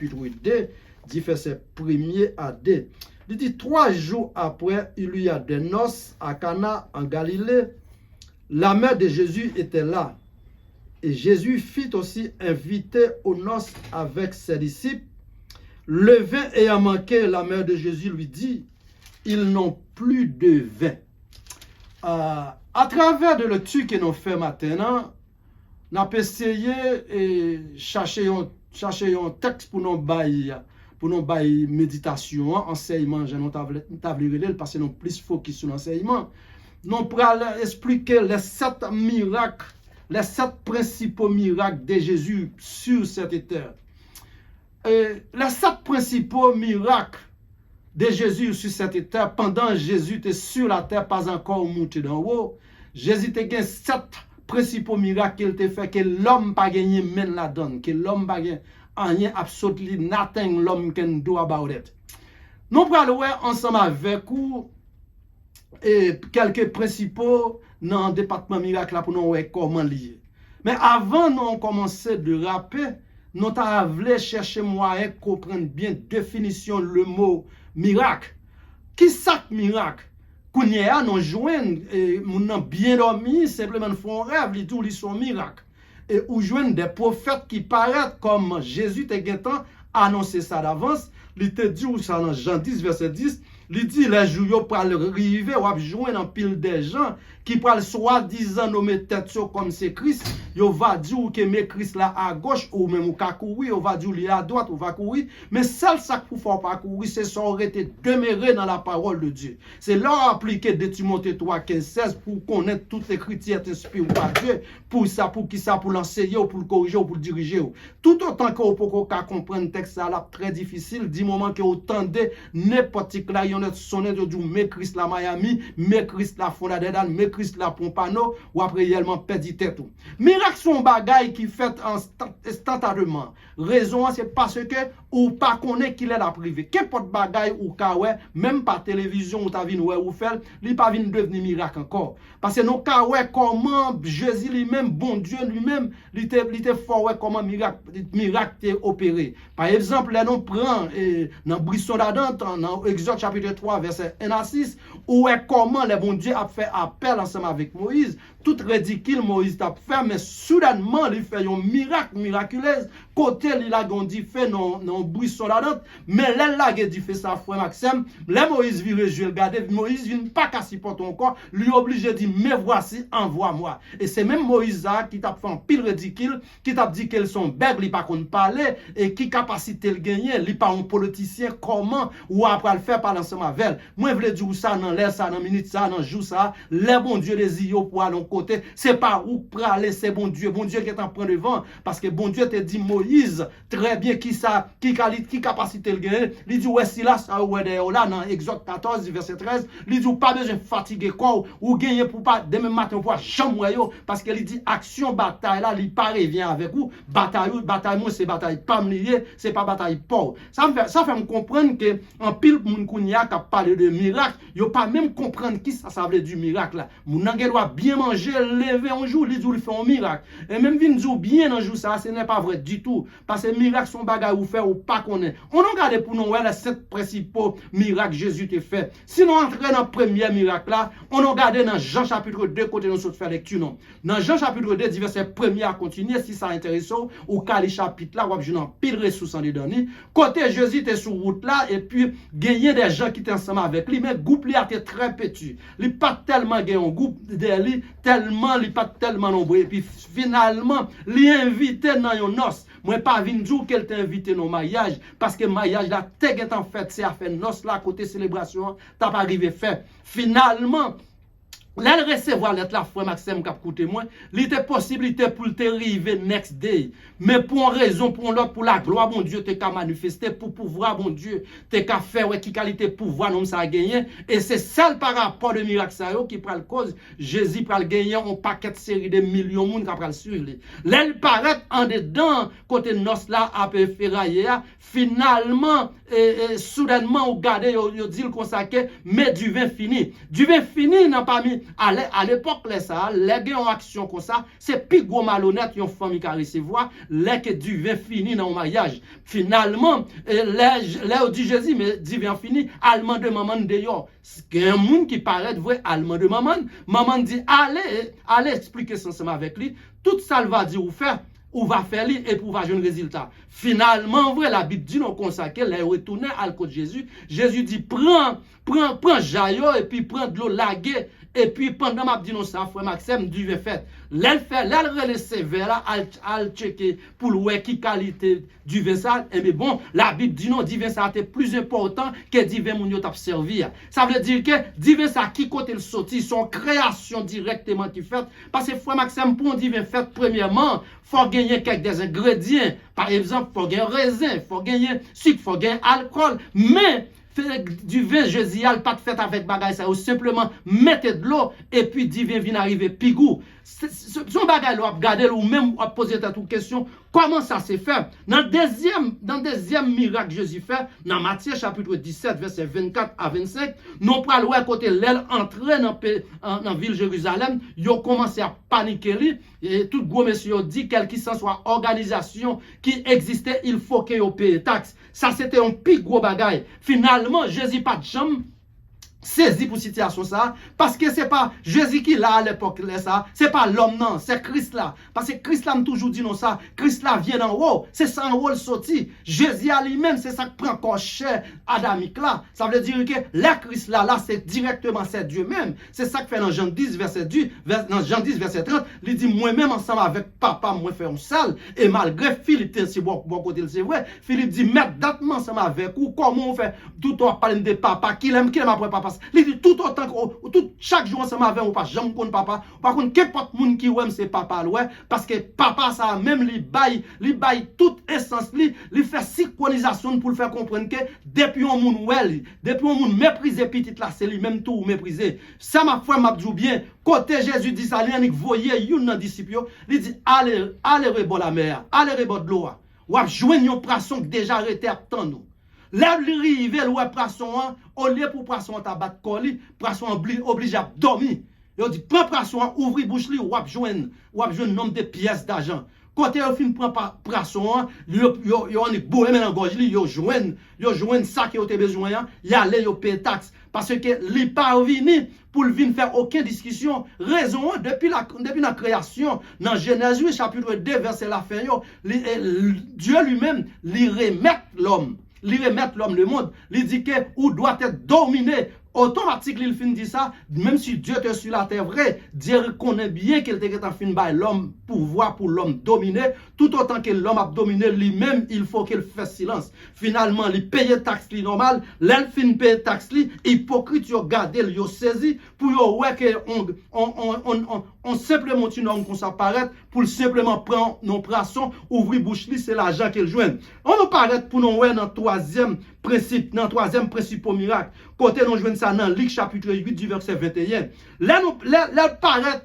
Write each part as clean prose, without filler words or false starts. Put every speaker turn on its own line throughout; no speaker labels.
chapitre 2, dit verset 1er à 2. Il dit 3 jours après, il y a des noces à Cana en Galilée. La mère de Jésus était là. Et Jésus fit aussi inviter aux noces avec ses disciples. Le vin ayant manqué, la mère de Jésus lui dit, ils n'ont plus de vin. À travers de l'étude que nous faisons maintenant, nous avons essayé de chercher un texte pour nous bailler méditation, enseignement, je n'ai pas parce que nous plus focus sur l'enseignement. Nous allons expliquer les 7 miracles, les 7 principaux miracles de Jésus sur cette terre. Les 7 principaux miracles de Jésus sur cette terre, pendant Jésus était sur la terre, pas encore monté d'en haut. Jésus a gagné 7 principaux miracles qu'il a fait, que l'homme pas gagné même la donne, que l'homme pas gagné rien, absolutely nothing l'homme can do about it. Nous allons voir ensemble avec vous et quelques principaux dans le département miracle pour nous voir comment lier. Mais avant nous commencer de rappeler, nous avons chercher moyen de comprendre bien définition le mot miracle. Qui ça miracle? Qu'on y a nous joindre et nous bien dormi, simplement font rêve, li tout li son miracle. Et ou joindre des prophètes qui paraissent comme Jésus te temps annoncé ça d'avance, il te dit ça dans Jean 10 verset 10, il dit les jours pour arriver ou joindre en pile des gens qui parlent soi-disant nommer tête comme c'est Christ, yo va dire que mais Christ là à gauche ou même ou ka courir, on va dire lui à droite ou va courir, mais seul ça pour faire pas courir, c'est ça aurait été demeurer dans la parole de Dieu. C'est là appliquer de Timothée 3 15 16 pour connaître toute l'écriture inspirée par Dieu, pour ça pour qui ça pour l'enseigner ou pour le corriger ou pour le diriger. Tout autant que vous pouvez comprendre texte ça là très difficile, du moment que vous tendez n'importe là yon sonné de dire mais Christ la Miami, mais Christ la Fondadedan, mais Christ la Pompano ou après réellement perdu tête tout. Miracle son bagaille qui fait instantanément. Raison c'est parce que ou pas connaît qu'il est la privé. Qu'importe bagaille ou ka ouais, même par télévision ou ta vinn ouais ou faire, li pas vinn devenir miracle encore. Parce que nous ka ouais comment Jésus lui-même bon Dieu lui-même, il était fort ouais comment miracle est opéré. Par exemple, là nous prend dans Brisson d'Adam dans Exode chapitre 3 verset 1 à 6 où est comment le bon Dieu a fait appel ensemble avec Moïse, tout ridicule Moïse t'a fait mais soudainement il fait un miracle miraculeuse côté il a gondi fait non Brisson d'Adam mais là il a dit fait ça frère Maxime, là Moïse vient je regarder Moïse vient pas qu'à supporter encore, lui obligé dit mais voici envoie-moi. Et c'est même Moïse qui t'a fait un pile ridicule, qui t'a dit qu'elles sont bêtes, il pas qu'on parler et qui capacité le gagner, il pas un politicien comment ou après le faire par ensemble avec. Moi je veux dire ça dans l'air ça dans minute ça dans jour ça, les bon Dieu les yeux pour aller côté, c'est pas où pour aller c'est bon Dieu qui est en prend devant parce que bon Dieu te dit Moïse très bien qui capacité le gagner, il dit ouais si là ça ouais là dans Exode 14 verset 13, il dit pas besoin fatiguer quoi ou gagner pour pas demain matin pour chambre parce qu'il dit action bataille là il pas revient avec vous bataille moi c'est bataille pas lié c'est pas bataille pauvre ça fait me comprendre que en pile moun kounya qui parler de miracle yo pas même comprendre qui ça veut dire du miracle là moun nan doit bien manger lever un jour il fait un miracle et même vinn dire bien un jour ça ce n'est pas vrai du tout parce que miracle son bagage ou faire ou pas connaît on regarde pour nous les 7 principaux miracles Jésus te fait sinon entrer dans premier miracle là on regarde dans Jean chapitre 2 côté nous saute faire lecture non dans Jean chapitre 2 verset 1er à continuer si ça intéresse ou cas les chapitres là ou j'en pile ressources en dedans côté Jésus était sur route là et puis gagner des gens qui étaient ensemble avec lui mais groupe lui était très petit il pas tellement gagné un groupe de lui tellement il pas tellement nombreux et puis finalement lui invité dans une noce moi pas vinn dire qu'elle t'a invité dans mariage parce que mariage là t'es en fait c'est à faire noce là côté célébration t'as pas arrivé faire finalement là le recevoir lettre la frère Maxime cap coûter moi il était possibilité pour te arriver next day mais pour une raison pour l'autre pour la gloire bon Dieu te qu'a manifester pour pouvoir bon Dieu te qu'a faire ouais qui qualité pouvoir non ça gagner et c'est ça par rapport de miracle ça qui prend le cause Jésus prend gagner un paquet de série de millions monde qui prend suivre là il paraît en dedans côté noce là à peu ferrailler finalement soudainement au garder yo dit le consacrer mais du vin fini n'a pas mis
à l'époque, les gens ont action comme ça, c'est plus gros malhonnête, une famille qui a recevoir, les que du vin fini dans le mariage. Finalement, les dit Jésus, mais du vin fini, allemand de maman dehors. Il y a un monde qui paraît vrai allemand de maman. Maman dit, allez expliquer ça ensemble avec lui. Tout ça, va dire ou faire. Ou va faire lui et pour avoir un résultat. Finalement, vrai, la Bible dit non comme ça qu'elle est retournée à côté de Jésus. Jésus dit prends jaillot et puis prends de l'eau laguée. Et puis pendant m'a dit non ça, frère Maxime, du vin fait. L'aile relaisse vers là, al checker pour voir qui qualité du vin ça. Et mais bon, la Bible dit non, du vin ça est plus important que du vin moun yo t'a servi. Ça veut dire que du vin ça qui côté le sorti, son création directement qui fait. Parce que frère Maxime, pour un du vin fait, premièrement, faut gagner quelques des ingrédients. Par exemple, faut gagner raisin, faut gagner sucre, faut gagner alcool. Mais du vin jésial, pas de fait avec bagay ça, ou simplement mettez de l'eau et puis du vin vient arriver pigou. Son bagay là, regarder ou même poser toute question, comment ça s'est fait? Dans le deuxième miracle Jésus fait, dans Matthieu chapitre 17, verset 24 à 25, nous prenons le côté l'aile entrer dans la ville Jérusalem, ils ont commencé à paniquer, et tout gros monsieur dit quelle que soit organisation qui existait, il faut qu'ils paye taxe. Ça c'était un plus gros bagay. Finalement, Jésus pas de jambe saisi pour situation ça parce que c'est pas Jésus qui là à l'époque ça, c'est pas l'homme non, c'est Christ là. Parce que Christ là m'a toujours dit non ça, Christ là vient en haut, c'est ça en haut le sorti. Jésus à lui-même, c'est ça qui prend encore cher adamique là. Ça veut dire que la Christ là c'est directement c'est Dieu même. C'est ça que fait dans Jean 10 verset 10, dans Jean 10 verset 30, il dit moi-même ensemble avec papa moi faire un salle et malgré Philippe c'est bon côté c'est vrai. Philippe dit mettre date ensemble avec ou comment on fait tout on parle de papa qui l'aime après papa. Il dit tout autant que chaque jour ensemble avec ou pas jamais connaître papa par contre qu'importe monde qui aime c'est papa ouais parce que papa ça même li bail toute essence li fait synchronisation pour le faire comprendre que depuis on monde ouais depuis on monde mépriser petite là c'est lui même tout mépriser ça ma foi m'a dit bien côté Jésus dit ça il voyait une dans disciple il dit allez rebord la mer allez rebord de l'eau ou joindre un poisson déjà arrêté attend nous. Là, il arrive, le poisson, au lieu pour poisson tabac colis, poisson obligé à dormir. Il dit, prends poisson, ouvre bouche, ou joindre un nombre de pièces d'argent. Quand il fin prend poisson, il a beau dans gorge, il joindre ça qui a besoin, il allait payer taxe. Parce que il pas venu pour venir faire aucune discussion. Raison, depuis la création, dans Genèse chapitre 2, verset la fin, Dieu lui-même, il remet l'homme. Il remet l'homme le monde, il dit que ou doit être dominé. Automatiquement, il finit ça, même si Dieu est sur la terre, vrai, Dieu reconnaît bien qu'il était en fin de l'homme pouvoir pour l'homme dominer, tout autant que l'homme a dominé lui-même, il faut qu'il fasse silence. Finalement, il paye taxe normal, l'elfin paye taxe, hypocrite, il garde, il saisi, pour ouais que on simplement une norme qu'on s'apparaît, pour simplement prendre nos poissons, ouvrir bouche, c'est l'argent qu'il joue. On nous paraît pour nous ouais dans le troisième principe au miracle. Côté nous jouons ça dans Luc chapitre 8 du verset 21. Là paraît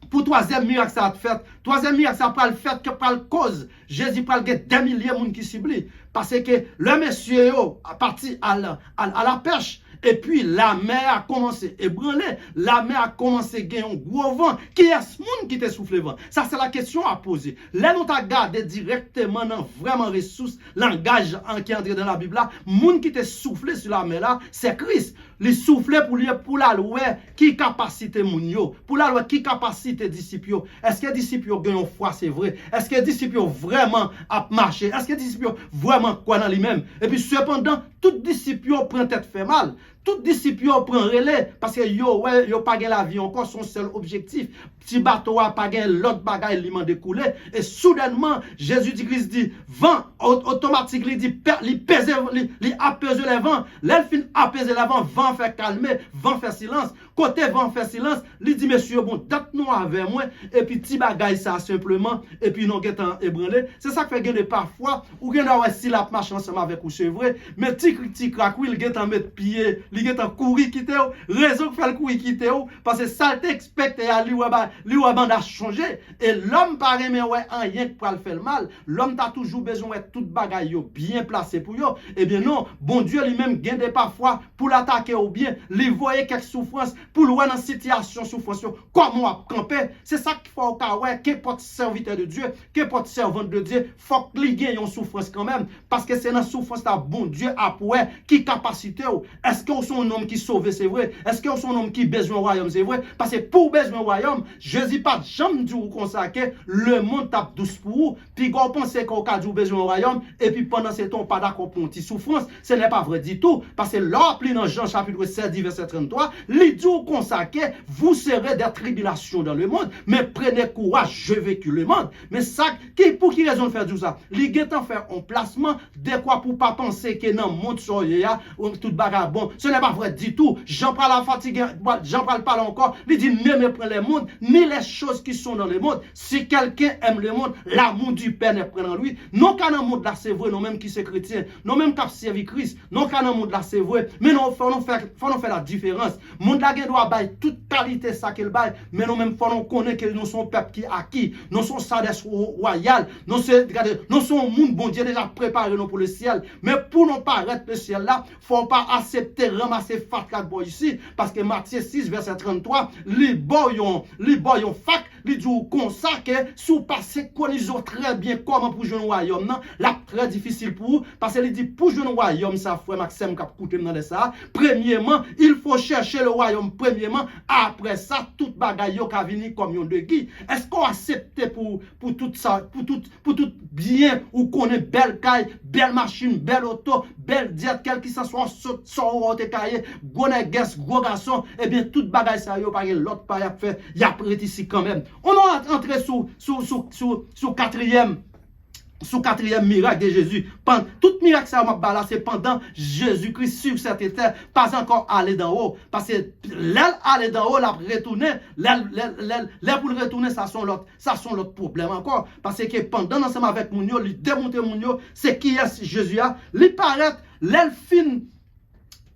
pour troisième miracle ça a fait. Troisième miracle ça pas le fait que par le cause Jésus parle de des milliers de monde qui ciblent parce que le monsieur a parti à la pêche. Et puis la mer a commencé à ébranler, la mer a commencé à gagner un gros vent. Qui est ce monde qui t'a soufflé vent? Ça, c'est la question à poser. Là, nous t'as gardé directement dans vraiment ressources, langage qui est entré dans la Bible là. Monde qui t'a soufflé sur la mer là, c'est Christ. Les souffler pour la loi, qui capacité moun yo, pour la loi, qui capacité disciples. Est-ce que disciples gagnent une foi, c'est vrai? Est-ce que disciples vraiment a marché? Est-ce que disciples vraiment quoi dans lui-même? Et puis cependant, tout disciple prend tête fait mal. Tout disciple prend relais parce que yo pas gagné la vie encore son seul objectif. Petit bateau a pas gagné l'autre bagaille li man découlé et soudainement Jésus-Christ dit vent automatique il dit il apaise les vents, l'elfin apaise les vent fait calmer, vent fait silence. Côté vent fait silence, il dit monsieur bon date nous avec moi et puis petit bagaille ça simplement et puis non getan ébranlé. C'est ça qui fait gagner parfois ou gen ouais si la marche ensemble avec ou c'est vrai mais petit crack il getan mettre pied li getan courir quitter raison que fait le courir quitter parce que ça t'expecte à lui ouais bande a changé et l'homme pas aimer ouais rien pour le faire mal l'homme t'a toujours besoin ouais toute bagaille yo bien placé pour yo et bien non bon Dieu lui-même gagne parfois pour l'attaquer ou bien lui voyer quelque souffrance pour loin dans situation souffrance, comment camper. C'est ça qu'il faut ouais, qu'importe serviteur de Dieu, qu'importe servante de Dieu, faut qu'il y ait une souffrance quand même, parce que c'est dans la souffrance là, bon Dieu a qui capacité. Est-ce que sont un homme qui sauve, c'est vrai? Est-ce que sont un homme qui besoin du royaume, c'est vrai? Parce que pour besoin du royaume, Jésus pas jamais dit comme ça que le monde tape douce pour vous, puis vous pensez qu'on a besoin du royaume, et puis pendant ce temps, pas d'accord pour une petite souffrance. Ce n'est pas vrai du tout, parce que l'ordre dans Jean chapitre 7, verset 33, il dit comme ça que vous serez des tribulations dans le monde, mais prenez courage, je vécu le monde. Mais ça, pour qui raison de faire tout ça? Il est en faire un placement, de quoi pour pas penser que dans le monde soya, tout bagarre bon. Ce n'est pas vrai du tout. Jean parle la fatigue, Jean parle pas encore. Il dit ne méprenez le monde, ni les choses qui sont dans le monde. Si quelqu'un aime le monde, l'amour du Père n'est pas en lui. Non qu'à dans le monde là c'est vrai, nous même qui sommes chrétiens, nous même qui servi Christ, non qu'à dans le monde là c'est vrai, mais nous faut faire la différence. Le monde là doit bailler toute qualité ça qu'il baille, mais nous même faut nous connaître que nous sommes peuple qui acquis, nous sommes sagesse royale, nous sommes monde bon Dieu déjà préparé nous pour le ciel, mais pour nous paraître le ciel là, faut pas accepter ramasser fac là ici, parce que Matthieu 6 verset 33, les boyons fac, les dit comme ça que sous passer connaissez très bien comment pour jouer un royaume non, là très difficile pour vous, parce qu'il dit pour jouer un royaume ça frère Maxime qui coûté dans ça. Premièrement, il faut chercher le royaume premièrement, après ça toute bagaille yo ka venir comme yon de qui. Est-ce qu'on accepte pour tout ça, pour tout bien ou connaît belle caille, belle machine, belle auto, belle diète, quel qui s'en soit sur te cahier, gros négas, gros garçon, et bien toute bagaille ça yo pas l'autre pas y a fait, y a prêt ici quand même. On va entrer sous quatrième miracle de Jésus. Tout miracle ça m'a c'est pendant Jésus-Christ sur cette terre, pas encore aller d'en haut. Parce que l'aile aller d'en haut, la retourner, l'aile pour le retourner, ça sont l'autre problème encore. Parce que pendant ensemble avec Mounio, il démonte Mounio, c'est qui est Jésus a, il paraît, l'aile fine,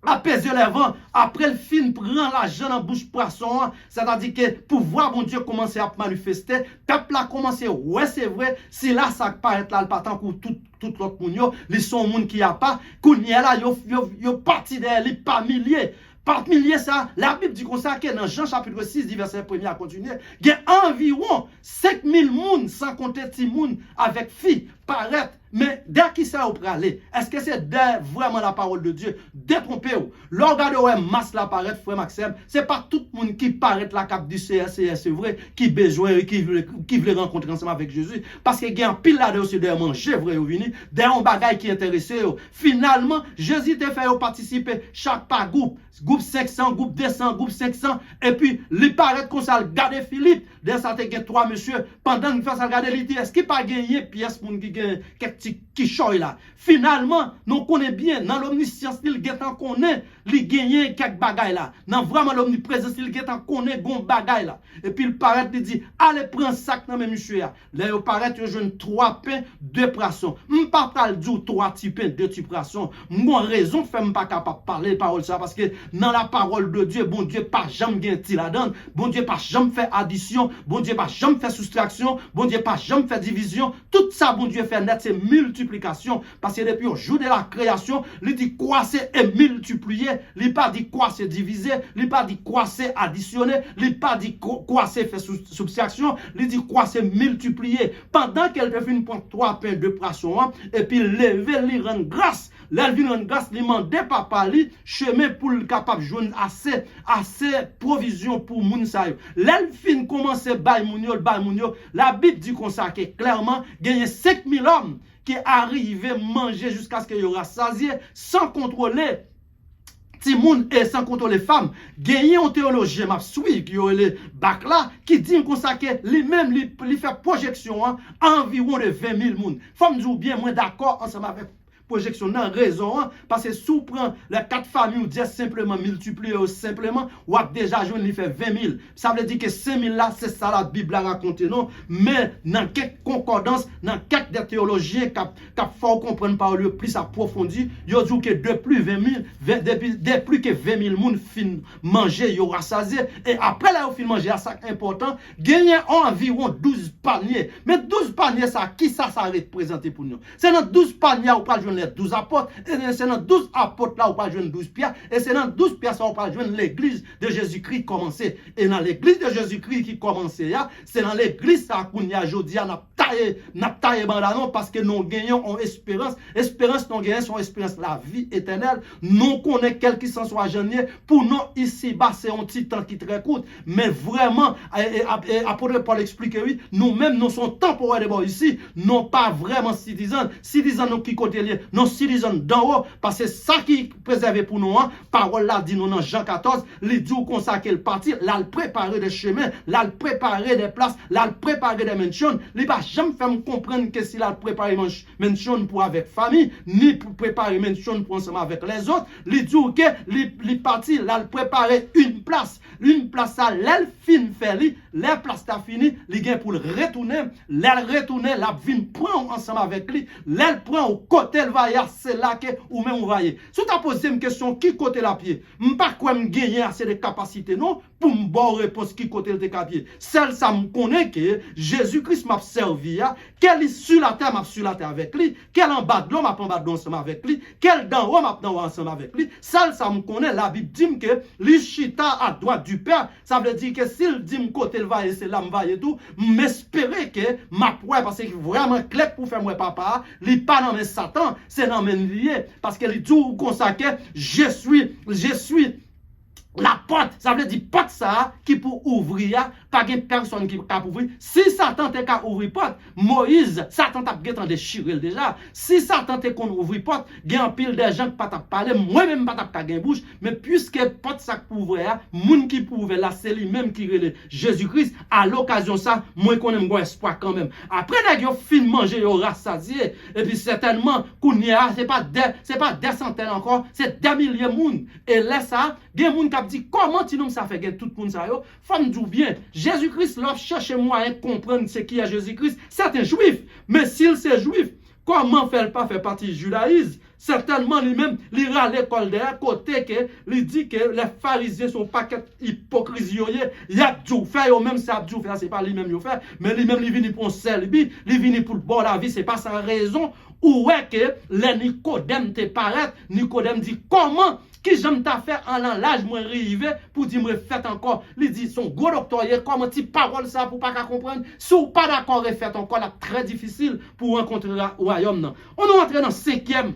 apaiser les vents, après le film prend l'argent dans bouche poisson, c'est-à-dire que pour voir mon Dieu commencer à manifester, peuple a commencé, ouais c'est vrai, si là ça paraît là le patent pour tout l'autre monde, ils sont monde qui a pas, qu'on y est là, yo parti derrière, les pas milliers. Par milliers, ça, la Bible dit comme ça que dans Jean chapitre 6, verset 1 à continuer, il y a environ 5000 personnes, sans compter les gens avec filles, paraître. Mais dès qui ça au aller, est-ce que c'est vraiment la parole de Dieu? Détrompez-vous. L'organe de masse la paraît, frère Maxime, c'est pas tout le monde qui paraît la cap du CSCS, c'est vrai, qui besoin, qui veut rencontrer ensemble avec Jésus. Parce qu'il y a un pile là de aussi de manger, vrai, ou venir, d'un bagage qui intéresse. Finalement, Jésus te fait participer chaque par groupe 500, groupe 200, groupe 500, et puis, il paraît qu'on s'est gardé Philippe, dans ça, il y a 3 monsieur, pendant qu'il fait ça, regarder l'idée, est-ce qu'il n'y a pas gagné pièce pour qui choy là. Finalement, nous connaissons bien, dans l'omniscience, il connaît, il gagne quelques bagailles là. Dans vraiment l'omniprésence, il connaît gon bagaille là. Et puis il paraît, il dit, allez prendre sac dans mes monsieur. Là, il paraît, il jeune 3 pains, 2 poissons. M'pas pas le dire 3 petits pains, 2 petits poissons. Moi, raison, fait m'pas capable de parler parole ça, parce que dans la parole de Dieu, bon Dieu, pas jamais gagné la donne. Bon Dieu, pas jamais fait addition. Bon Dieu, pas jamais fait soustraction. Bon Dieu, pas jamais fait division. Tout ça, bon Dieu, fait net, c'est multiplication. Parce que depuis le jour de la création, il dit croître et multiplier. Il pas dit croître diviser. Il pas dit croître additionner. Il pas dit croître faire subtraction. Il dit croître multiplier. Pendant qu'elle te fait prendre 3 pains de poisson, et puis lever, lui rendre grâce. Là, il rend grâce, il demande papa li chemin pour le capable de joindre assez provision pour moun sa yo. Là, il fin commencer bay mounio, la Bible dit comme ça que clairement, il y a 5000 hommes qui arrivent à manger jusqu'à ce qu'il y aura sasié sans contrôler ti moun et sans contrôler femmes. Gagné un théologien m'a suivi qui a le bac là qui dit comme ça que lui-même lui fait projection environ de 20 000 moun. Faut me dire bien moi d'accord ensemble avec projection dans raison parce que sous prend les 4 familles ou 10 simplement multiplier simplement ou a déjà joué il fait 20 000. Ça veut dire que 5 000 là c'est ça la Bible a raconté non, mais dans quelques concordances, dans quelques des théologiens qui faut comprendre par le plus approfondi, yo dit que depuis 20 000 depuis que 20 000 moun fin manger yo rassasié et après là au fin manger ça important, gagner environ 12 paniers. Mais 12 paniers ça qui ça représente pour nous? C'est dans 12 paniers ou pas jouer les 12 apôtres. Et c'est dans 12 apôtres là où pas joindre 12 pierres. Et c'est dans 12 pierres où pas joindre l'église de Jésus-Christ commencé. Et dans l'église de Jésus-Christ qui commençait, c'est dans l'église ça qu'on y a aujourd'hui, n'a taillé bandanon parce que nous gagnons en espérance. Espérance, nous gagnons son espérance, la vie éternelle. Nous connaissons quel qui s'en soit gagné. Pour nous, ici-bas, c'est un petit temps qui très court. Mais vraiment, apôtre Paul explique, oui, nous-mêmes, nous sommes temporaires d'abord ici, non pas vraiment citoyens. Citoyens, nous qui côté lié, non citoyens d'en haut, parce que ça qui préservé pour nous, hein, parole là dit nous dans Jean 14, les dieux comme ça qu'elle partit, là, le préparer des chemins, là, le préparer des places, là, le préparer des mentions, il va jamais faire me comprendre que si là, le préparer mention pour avec famille, ni pour préparer mention pour ensemble avec les autres, les dieux que, les parties, là, le préparer une place ça, l'elle fin fait li, les places ta fini, li gen pour le retourner, l'elle retourner, la vin prend ensemble avec lui, l'elle prend au côté le va c'est là que ou même vous voyez. Si tu as posé une question qui côté la pied, m'pas quoi me gagner assez de capacité non pour me bonne réponse qui côté le capier. Celle ça me connaît que Jésus-Christ m'a servi qu'elle est sur la terre m'a sur la terre avec lui, qu'elle en bas de l'eau m'a en bas de l'eau ensemble avec lui, qu'elle d'en haut m'a d'en haut ensemble avec lui. Celle ça me connaît la Bible dit que l'Ichita à droite du Père, ça veut dire que s'il dit me côté le va et c'est là me va et tout, m'espérer que m'a pouvoir parce que vraiment clair pour faire moi papa, li pas dans mes Satan, c'est dans mes liés parce que il dit comme ça que je suis la porte, ça veut dire porte ça qui pour ouvrir, pas de personne qui peut ouvrir. Si Satan te qu'à ouvrir porte, Moïse, Satan t'a bien déchiré déjà. Si Satan te qu'on ouvrir porte, il y a un pile de gens qui pas t'a parler, moi-même pas t'a gain bouche, mais puisque porte ça pour ouvrir, moun qui pour ouvrir là, c'est lui-même qui relève Jésus-Christ. À l'occasion ça, moi qu'on aime bon espoir quand même. Après nèg yo fin manger yo rassasié et puis certainement qu'on y a, c'est pas des centaines encore, c'est des milliers de monde. Et là ça, gen moun qui dit comment tu nous ça fait que tout le monde ça yo femme dit bien Jésus-Christ là cherche moyen de comprendre ce qui est Jésus-Christ c'est un juif mais s'il c'est juif comment faire pas faire partie du judaïsme certainement lui-même il ira à l'école de côté que il dit que les pharisiens sont pas hypocrisie il y a tout faire eux même ça tout faire c'est pas lui-même yo faire mais lui-même il vient pour un selbi il vient pour le bon la vie c'est pas sans raison ou est que les Nicodème te paraît Nicodème dit comment qui j'aime t'a fait en l'âge moi arrivé pour dire me fait encore il dit son gros docteur comment tu parole ça pour pas comprendre si ou pas d'accord refait encore là très difficile pour rencontrer le royaume on est entré dans cinquième